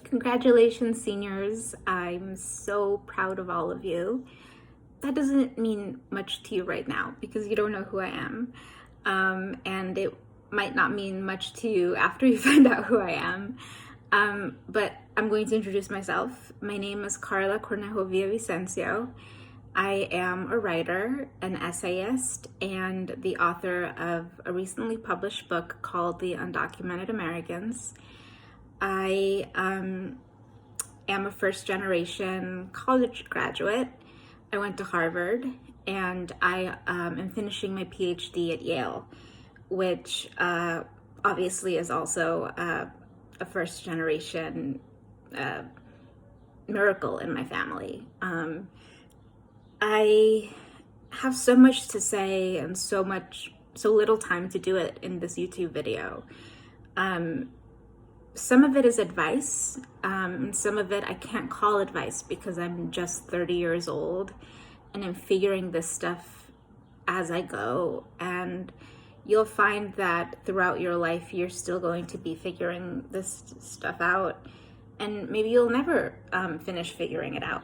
Congratulations, seniors. I'm so proud of all of you. That doesn't mean much to you right now because you don't know who I am. And it might not mean much to you after you find out who I am. But I'm going to introduce myself. My name is Karla Cornejo Villavicencio. I am a writer, an essayist, and the author of a recently published book called The Undocumented Americans. I am a first-generation college graduate. I went to Harvard, and I am finishing my PhD at Yale, which obviously is also a first-generation miracle in my family. I have so much to say and so little time to do it in this YouTube video. Some of it is advice, and some of it I can't call advice because I'm just 30 years old and I'm figuring this stuff as I go. And you'll find that throughout your life, you're still going to be figuring this stuff out, and maybe you'll never finish figuring it out.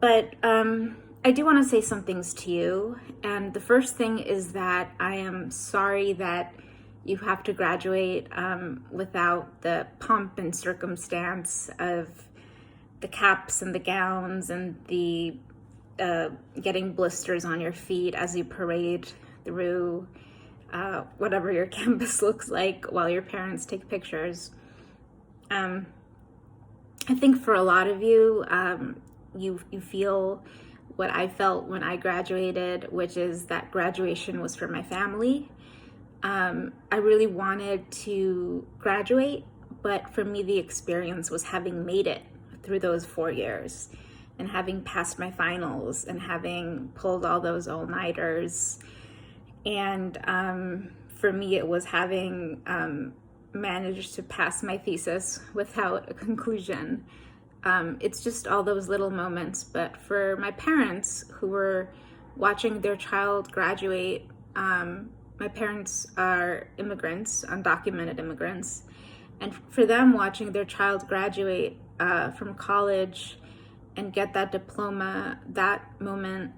But I do want to say some things to you. And the first thing is that I am sorry that you have to graduate without the pomp and circumstance of the caps and the gowns and the getting blisters on your feet as you parade through whatever your campus looks like while your parents take pictures. I think for a lot of you, you feel what I felt when I graduated, which is that graduation was for my family. I really wanted to graduate, but for me, the experience was having made it through those 4 years and having passed my finals and having pulled all those all-nighters. And for me, it was having managed to pass my thesis without a conclusion. It's just all those little moments. But for my parents who were watching their child graduate, my parents are immigrants, undocumented immigrants, and for them watching their child graduate from college and get that diploma, that moment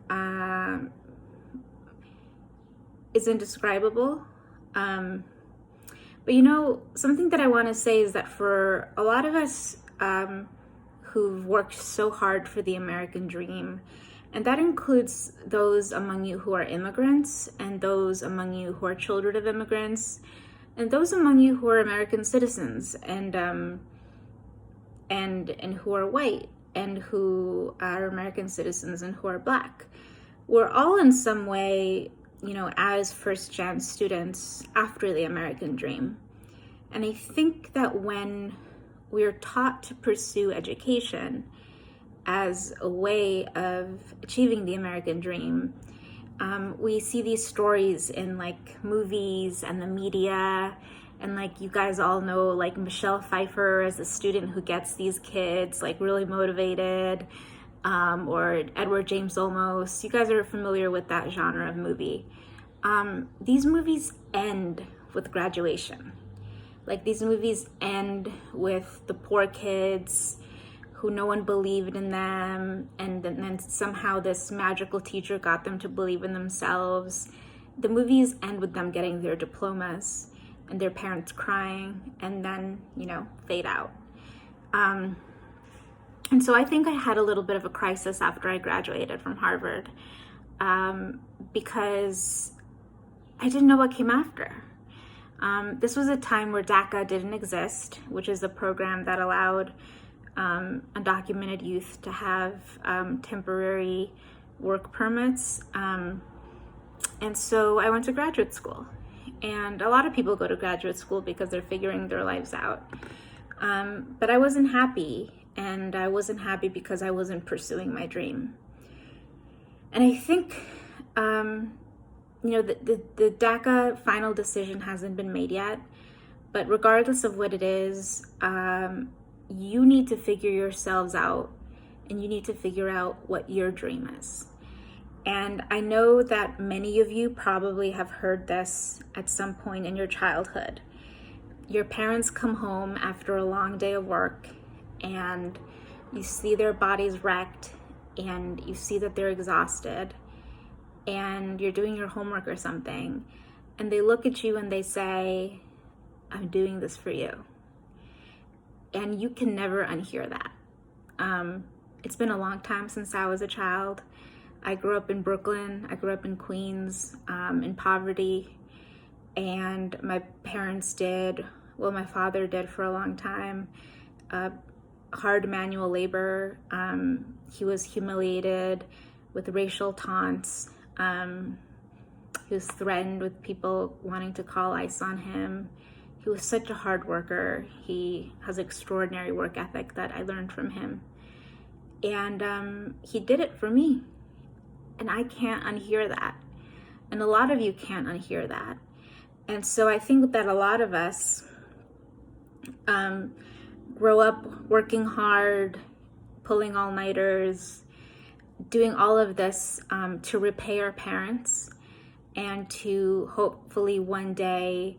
is indescribable. But you know, something that I want to say is that for a lot of us who've worked so hard for the American dream, and that includes those among you who are immigrants, and those among you who are children of immigrants, and those among you who are American citizens, and who are white, and who are American citizens, and who are Black. We're all in some way, you know, as first-gen students after the American dream. And I think that when we're taught to pursue education as a way of achieving the American dream, we see these stories in like movies and the media, and like you guys all know, like Michelle Pfeiffer as a student who gets these kids like really motivated, or Edward James Olmos. You guys are familiar with that genre of movie. These movies end with graduation. Like these movies end with the poor kids who no one believed in them, and then somehow this magical teacher got them to believe in themselves. The movies end with them getting their diplomas and their parents crying, and then, you know, fade out. And so I think I had a little bit of a crisis after I graduated from Harvard, because I didn't know what came after. This was a time where DACA didn't exist, which is a program that allowed undocumented youth to have temporary work permits. And so I went to graduate school. And a lot of people go to graduate school because they're figuring their lives out. But I wasn't happy, and I wasn't happy because I wasn't pursuing my dream. And I think, you know, the DACA final decision hasn't been made yet, but regardless of what it is, you need to figure yourselves out, and you need to figure out what your dream is. And I know that many of you probably have heard this at some point in your childhood. Your parents come home after a long day of work and you see their bodies wrecked, and you see that they're exhausted, and you're doing your homework or something, and they look at you and they say, I'm doing this for you. And you can never unhear that. It's been a long time since I was a child. I grew up in Brooklyn. I grew up in Queens, in poverty. And my parents my father did for a long time, hard manual labor. He was humiliated with racial taunts. He was threatened with people wanting to call ICE on him. He was such a hard worker. He has extraordinary work ethic that I learned from him. And he did it for me. And I can't unhear that. And a lot of you can't unhear that. And so I think that a lot of us grow up working hard, pulling all-nighters, doing all of this to repay our parents and to hopefully one day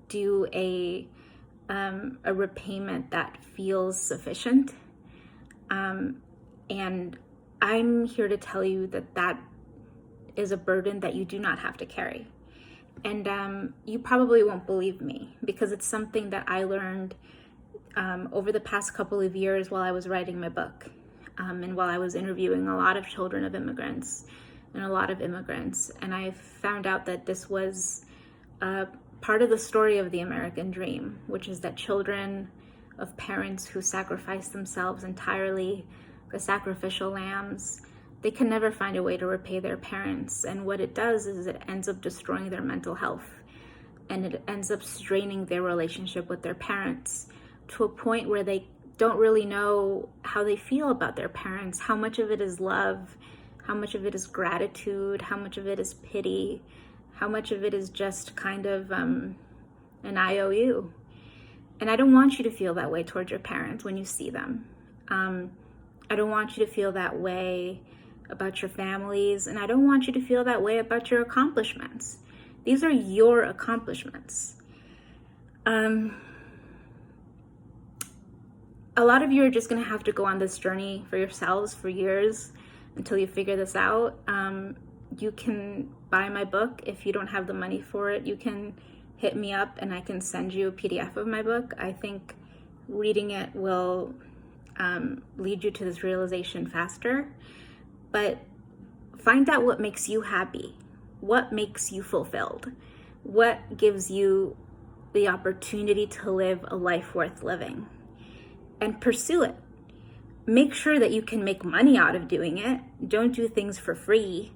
do a repayment that feels sufficient. And I'm here to tell you that is a burden that you do not have to carry. And you probably won't believe me, because it's something that I learned over the past couple of years while I was writing my book, and while I was interviewing a lot of children of immigrants and a lot of immigrants. And I found out that this was part of the story of the American dream, which is that children of parents who sacrifice themselves entirely, the sacrificial lambs, they can never find a way to repay their parents. And what it does is it ends up destroying their mental health, and it ends up straining their relationship with their parents to a point where they don't really know how they feel about their parents, how much of it is love, how much of it is gratitude, how much of it is pity, how much of it is just kind of an IOU. And I don't want you to feel that way towards your parents when you see them. I don't want you to feel that way about your families, and I don't want you to feel that way about your accomplishments. These are your accomplishments. A lot of you are just going to have to go on this journey for yourselves for years until you figure this out. You can buy my book. If you don't have the money for it, you can hit me up and I can send you a PDF of my book. I think reading it will lead you to this realization faster. But find out what makes you happy, what makes you fulfilled, what gives you the opportunity to live a life worth living, and pursue it. Make sure that you can make money out of doing it. Don't do things for free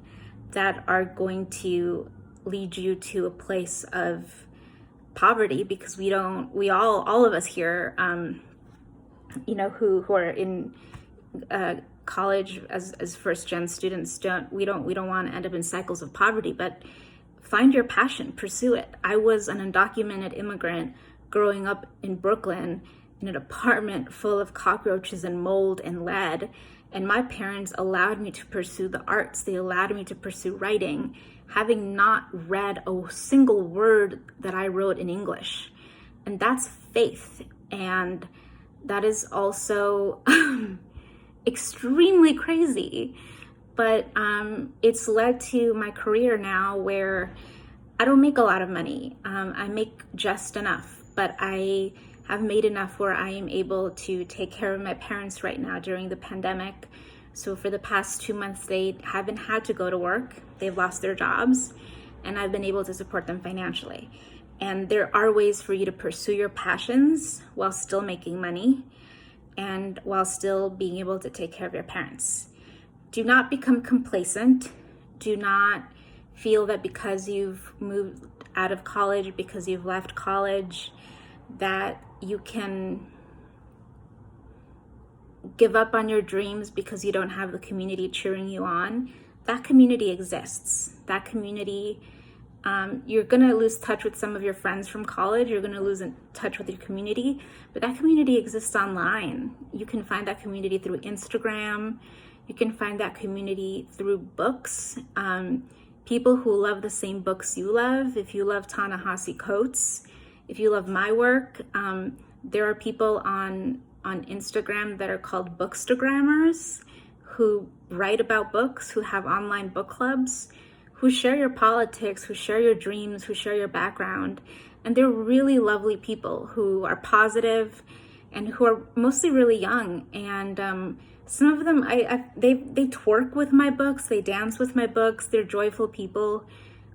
that are going to lead you to a place of poverty, because all of us here, who are in college as first-gen students, we don't want to end up in cycles of poverty. But find your passion, pursue it. I was an undocumented immigrant growing up in Brooklyn in an apartment full of cockroaches and mold and lead, and my parents allowed me to pursue the arts. They allowed me to pursue writing, having not read a single word that I wrote in English. And that's faith, and that is also extremely crazy, but it's led to my career now, where I don't make a lot of money. I make just enough, but I have made enough where I am able to take care of my parents right now during the pandemic. So for the past 2 months, they haven't had to go to work. They've lost their jobs, and I've been able to support them financially. And there are ways for you to pursue your passions while still making money, and while still being able to take care of your parents. Do not become complacent. Do not feel that because you've moved out of college, because you've left college, that you can give up on your dreams because you don't have the community cheering you on. That community exists. That community, you're going to lose touch with some of your friends from college. You're going to lose touch with your community, but that community exists online. You can find that community through Instagram. You can find that community through books. People who love the same books you love. If you love Ta-Nehisi Coates, if you love my work, There are people on Instagram that are called bookstagrammers who write about books, who have online book clubs, who share your politics, who share your dreams, who share your background. And they're really lovely people who are positive and who are mostly really young. And some of them, they twerk with my books, they dance with my books. They're joyful people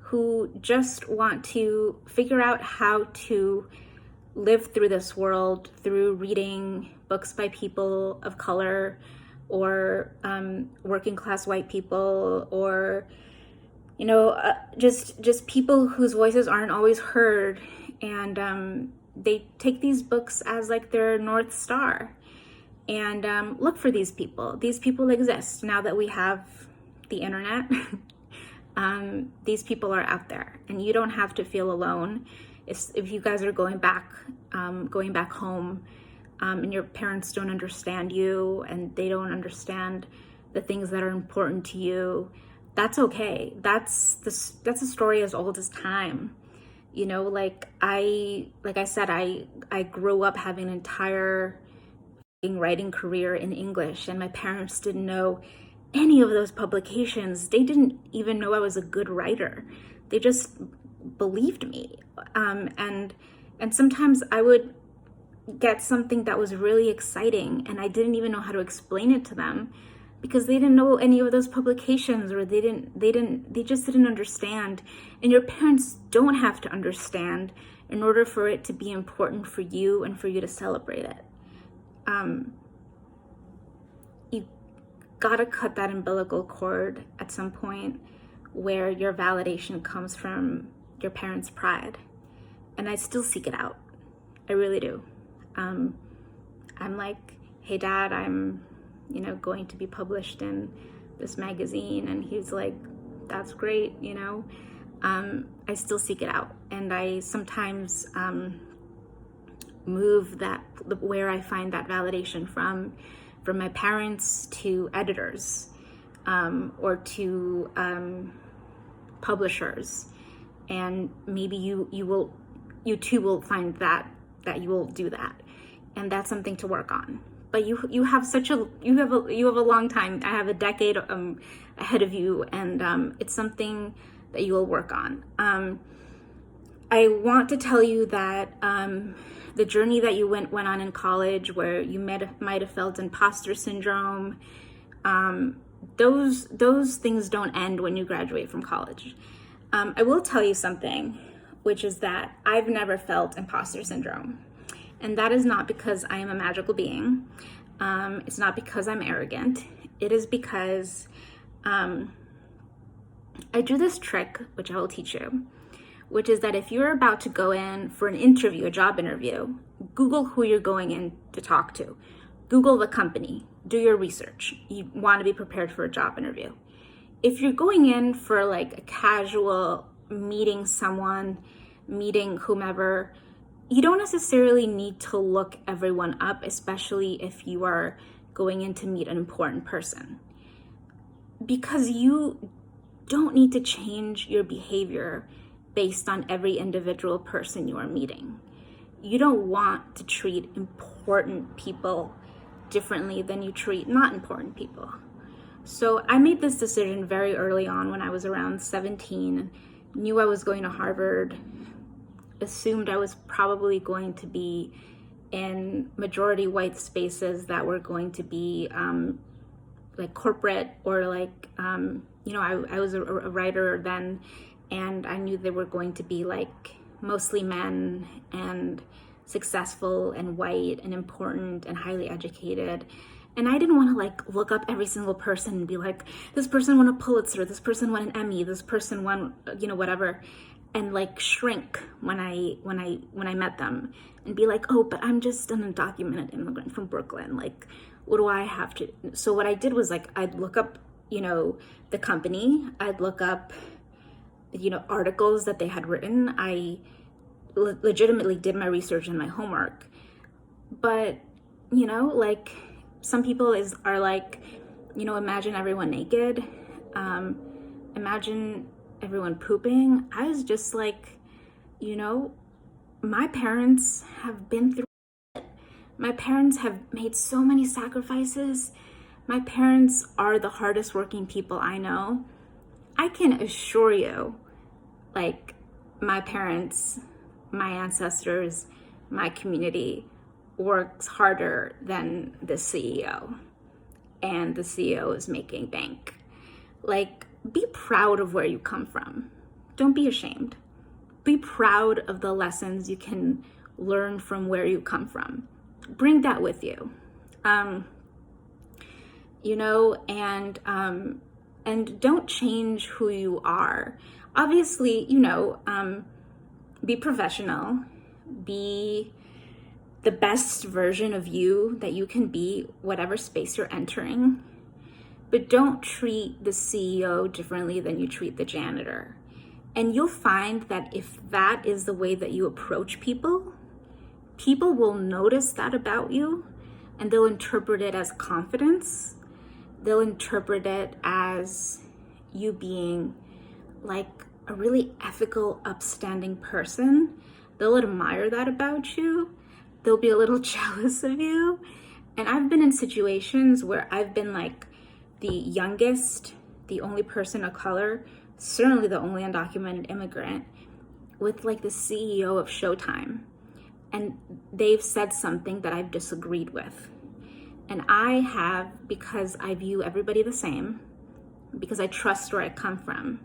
who just want to figure out how to live through this world through reading books by people of color, or working class white people, or just people whose voices aren't always heard. And they take these books as like their North Star, and look for these people. These people exist now that we have the internet. These people are out there, and you don't have to feel alone. If you guys are going back home, and your parents don't understand you, and they don't understand the things that are important to you, that's okay. That's a story as old as time. Like I said, I grew up having an entire writing career in English, and my parents didn't know any of those publications. They didn't even know I was a good writer. They just believed me. And sometimes I would get something that was really exciting, and I didn't even know how to explain it to them because they didn't know any of those publications, or they just didn't understand. And your parents don't have to understand in order for it to be important for you and for you to celebrate it. You gotta cut that umbilical cord at some point where your validation comes from your parents' pride. And I still seek it out. I really do. I'm like, hey Dad, I'm going to be published in this magazine. And he's like, that's great. I still seek it out. And I sometimes move that where I find that validation from my parents to editors, or to publishers. And maybe you too will find that you will do that, and that's something to work on. But you have a long time. I have a decade ahead of you, and it's something that you will work on. I want to tell you that the journey that you went on in college, where you might have felt imposter syndrome, those things don't end when you graduate from college. I will tell you something, which is that I've never felt imposter syndrome. And that is not because I am a magical being. It's not because I'm arrogant. It is because I do this trick, which I will teach you, which is that if you're about to go in for an interview, a job interview, Google who you're going in to talk to. Google the company. Do your research. You want to be prepared for a job interview. If you're going in for like a casual meeting someone, meeting whomever, you don't necessarily need to look everyone up, especially if you are going in to meet an important person. Because you don't need to change your behavior based on every individual person you are meeting. You don't want to treat important people differently than you treat not important people. So I made this decision very early on when I was around 17, knew I was going to Harvard, assumed I was probably going to be in majority white spaces that were going to be like corporate, or like, I was a writer then, and I knew they were going to be like mostly men and successful and white and important and highly educated. And I didn't want to like look up every single person and be like, this person won a Pulitzer, this person won an Emmy, this person won, whatever, and like shrink when I met them and be like, oh, but I'm just an undocumented immigrant from Brooklyn. Like, what do I have to? So what I did was like, I'd look up, the company, I'd look up, articles that they had written. I legitimately did my research and my homework. But, like, some people are like, imagine everyone naked, imagine everyone pooping. I was just like, my parents have been through it. My parents have made so many sacrifices. My parents are the hardest working people I know. I can assure you, like, my parents, my ancestors, my community works harder than the CEO. And the CEO is making bank. Like, be proud of where you come from. Don't be ashamed. Be proud of the lessons you can learn from where you come from. Bring that with you. And don't change who you are. Obviously, be professional, be the best version of you that you can be, whatever space you're entering. But don't treat the CEO differently than you treat the janitor. And you'll find that if that is the way that you approach people, people will notice that about you, and they'll interpret it as confidence. They'll interpret it as you being like a really ethical, upstanding person. They'll admire that about you. They'll be a little jealous of you. And I've been in situations where I've been like the youngest, the only person of color, certainly the only undocumented immigrant, with like the CEO of Showtime. And they've said something that I've disagreed with. And I have, because I view everybody the same, because I trust where I come from.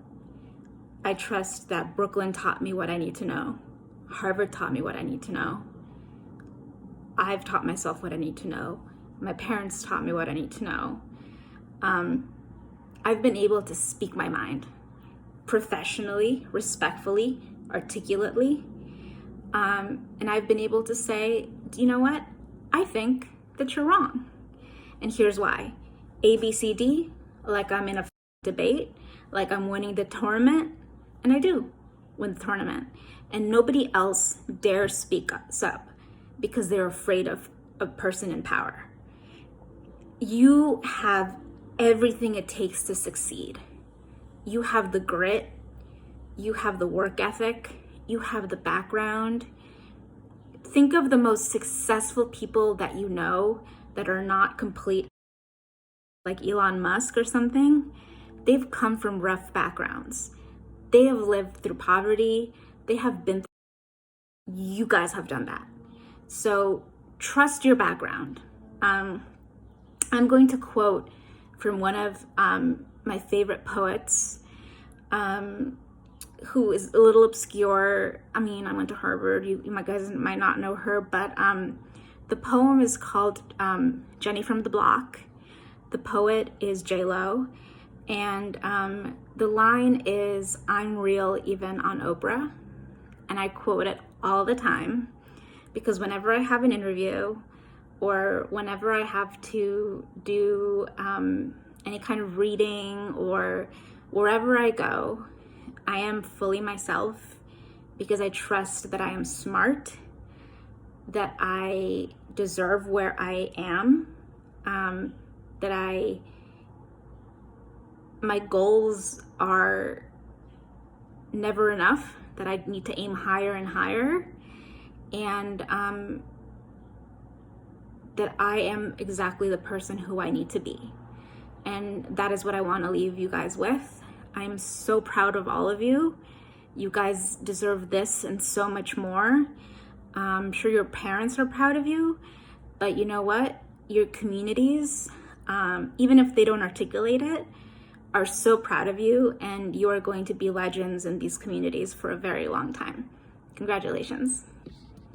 I trust that Brooklyn taught me what I need to know. Harvard taught me what I need to know. I've taught myself what I need to know. My parents taught me what I need to know. I've been able to speak my mind professionally, respectfully, articulately. And I've been able to say, you know what? I think that you're wrong. And here's why. A, B, C, D, like I'm in a debate, like I'm winning the tournament, and I do win the tournament. And nobody else dares speak up because they're afraid of a person in power. You have everything it takes to succeed. You have the grit, you have the work ethic, you have the background. Think of the most successful people that you know that are not complete, like Elon Musk or something. They've come from rough backgrounds. They have lived through poverty. They have been through, you guys have done that. So trust your background. I'm going to quote from one of my favorite poets, who is a little obscure. I mean, I went to Harvard. You guys might not know her, but the poem is called Jenny from the Block. The poet is J-Lo. And the line is, "I'm real even on Oprah." And I quote it all the time because whenever I have an interview or whenever I have to do any kind of reading or wherever I go, I am fully myself because I trust that I am smart, that I deserve where I am, that my goals are never enough, that I need to aim higher and higher, and that I am exactly the person who I need to be. And that is what I want to leave you guys with. I'm so proud of all of you. You guys deserve this and so much more. I'm sure your parents are proud of you, but you know what? Your communities, even if they don't articulate it, are so proud of you, and you are going to be legends in these communities for a very long time. Congratulations.